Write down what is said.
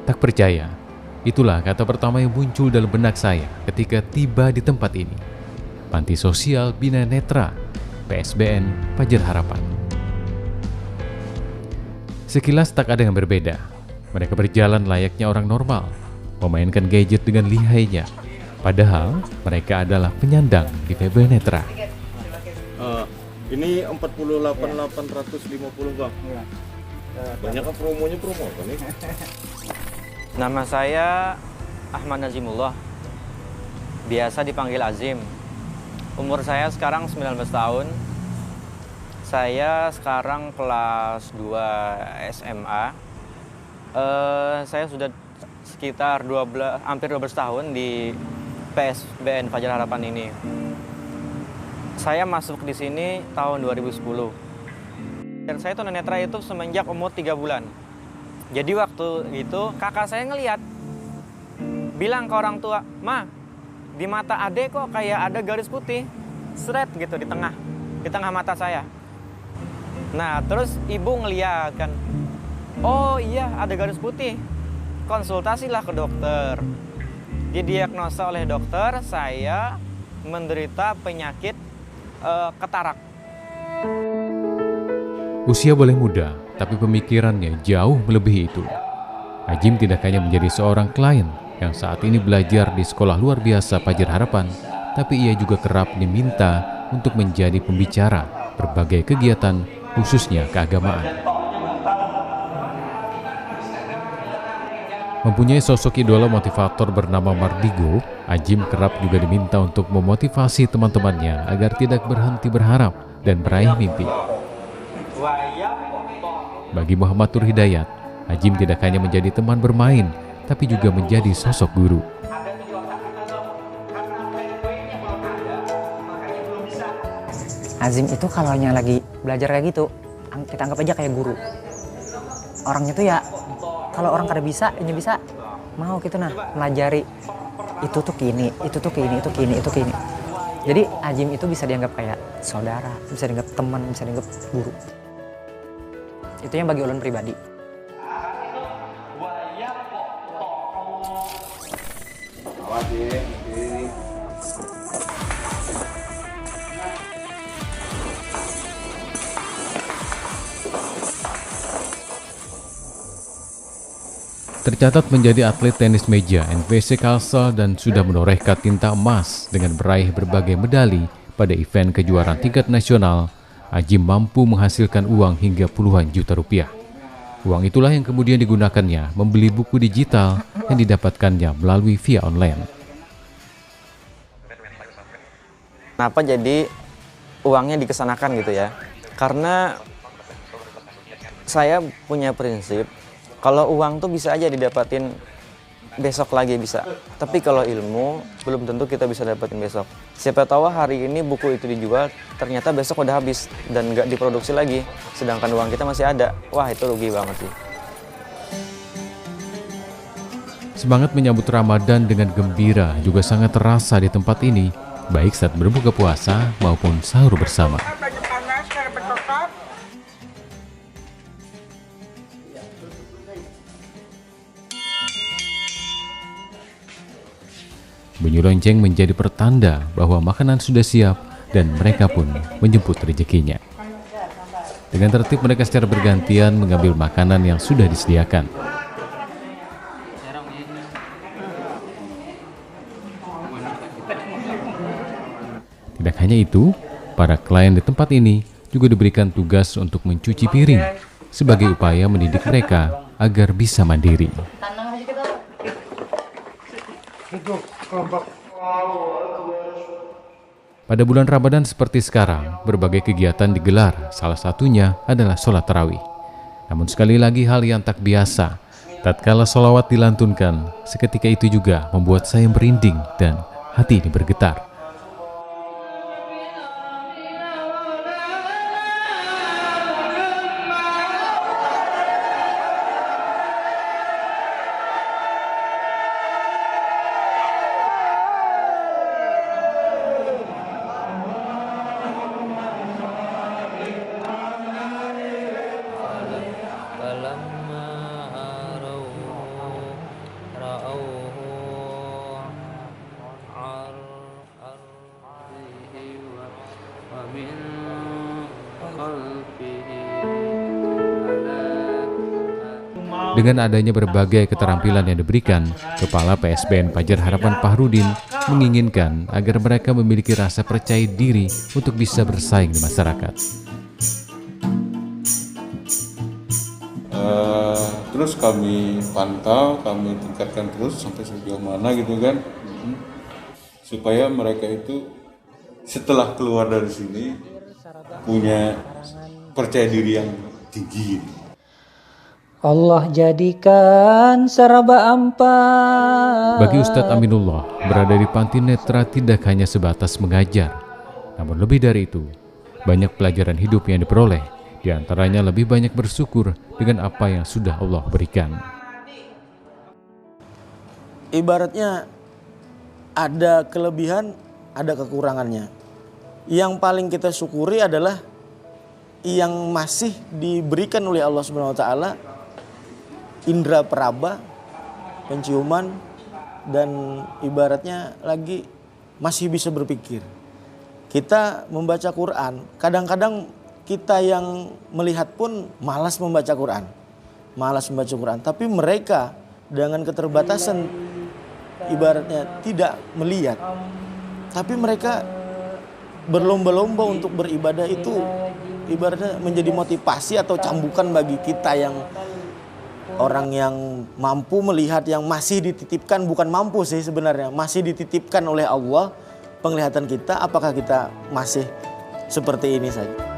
Tak percaya, itulah kata pertama yang muncul dalam benak saya ketika tiba di tempat ini. Panti Sosial Bina Netra, PSBN Fajar Harapan. Sekilas tak ada yang berbeda. Mereka berjalan layaknya orang normal, memainkan gadget dengan lihainya. Padahal mereka adalah penyandang difabel netra. Ini 48.850 Bang. Banyak kan promonya promo apa nih? Nama saya Ahmad Nazimullah, biasa dipanggil Azim. Umur saya sekarang 19 tahun. Saya sekarang kelas 2 SMA. Saya sudah sekitar hampir 12 tahun di PSBN Fajar Harapan ini. Saya masuk di sini tahun 2010. Dan saya tunanetra itu semenjak umur 3 bulan. Jadi waktu itu kakak saya ngelihat, bilang ke orang tua, "Ma, di mata adek kok kayak ada garis putih, seret gitu di tengah mata saya." Nah, terus ibu ngeliat kan, "Oh iya, ada garis putih. Konsultasilah ke dokter." Didiagnosa oleh dokter, saya menderita penyakit katarak. Usia boleh muda, tapi pemikirannya jauh melebihi itu. Azim tidak hanya menjadi seorang klien yang saat ini belajar di sekolah luar biasa Fajar Harapan, tapi ia juga kerap diminta untuk menjadi pembicara berbagai kegiatan, khususnya keagamaan. Mempunyai sosok idola motivator bernama Mardigo, Azim kerap juga diminta untuk memotivasi teman-temannya agar tidak berhenti berharap dan meraih mimpi. Bagi Muhammad Tur Hidayat, Azim tidak hanya menjadi teman bermain, tapi juga menjadi sosok guru. Azim itu kalau hanya lagi belajar kayak gitu, kita anggap aja kayak guru. Orangnya tuh ya, kalau orang kada bisa, ini bisa, mau gitu nah, melajari. Itu tuh kini, itu tuh kini, itu kini, itu kini. Jadi Azim itu bisa dianggap kayak saudara, bisa dianggap teman, bisa dianggap guru. Itu yang bagi ulun pribadi. Tercatat menjadi atlet tenis meja NPC Kalsel dan sudah menorehkan tinta emas dengan meraih berbagai medali pada event kejuaraan tingkat nasional. Azim mampu menghasilkan uang hingga puluhan juta rupiah. Uang itulah yang kemudian digunakannya membeli buku digital yang didapatkannya melalui via online. Kenapa jadi uangnya dikesanakan gitu ya? Karena saya punya prinsip, kalau uang tuh bisa aja didapatin besok lagi bisa. Tapi kalau ilmu, belum tentu kita bisa dapatin besok. Siapa tahu hari ini buku itu dijual, ternyata besok udah habis dan nggak diproduksi lagi. Sedangkan uang kita masih ada. Wah, itu rugi banget sih. Semangat menyambut Ramadan dengan gembira juga sangat terasa di tempat ini, baik saat berbuka puasa maupun sahur bersama. Bunyi lonceng menjadi pertanda bahwa makanan sudah siap dan mereka pun menjemput rezekinya. Dengan tertib mereka secara bergantian mengambil makanan yang sudah disediakan. Tidak hanya itu, para klien di tempat ini juga diberikan tugas untuk mencuci piring sebagai upaya mendidik mereka agar bisa mandiri. Pada bulan Ramadan seperti sekarang, berbagai kegiatan digelar, salah satunya adalah sholat tarawih. Namun sekali lagi hal yang tak biasa, tatkala sholawat dilantunkan, seketika itu juga membuat saya merinding dan hati ini bergetar. Dengan adanya berbagai keterampilan yang diberikan, Kepala PSBN Pajar Harapan Fahrudin menginginkan agar mereka memiliki rasa percaya diri untuk bisa bersaing di masyarakat. Terus kami pantau, kami tingkatkan terus sampai sejauh mana gitu kan, supaya mereka itu setelah keluar dari sini punya percaya diri yang tinggi. Allah jadikan serba ampas. Bagi Ustadz Aminullah, berada di Panti Netra tidak hanya sebatas mengajar, namun lebih dari itu, banyak pelajaran hidup yang diperoleh, di antaranya lebih banyak bersyukur dengan apa yang sudah Allah berikan. Ibaratnya ada kelebihan, ada kekurangannya. Yang paling kita syukuri adalah yang masih diberikan oleh Allah Subhanahu wa taala, indera peraba, penciuman, dan ibaratnya lagi masih bisa berpikir. Kita membaca Quran, kadang-kadang kita yang melihat pun malas membaca Quran. Tapi mereka dengan keterbatasan ibaratnya tidak melihat. Tapi mereka berlomba-lomba untuk beribadah itu ibaratnya menjadi motivasi atau cambukan bagi kita yang orang yang mampu melihat, yang masih dititipkan, bukan mampu sih sebenarnya, masih dititipkan oleh Allah penglihatan kita, apakah kita masih seperti ini saja.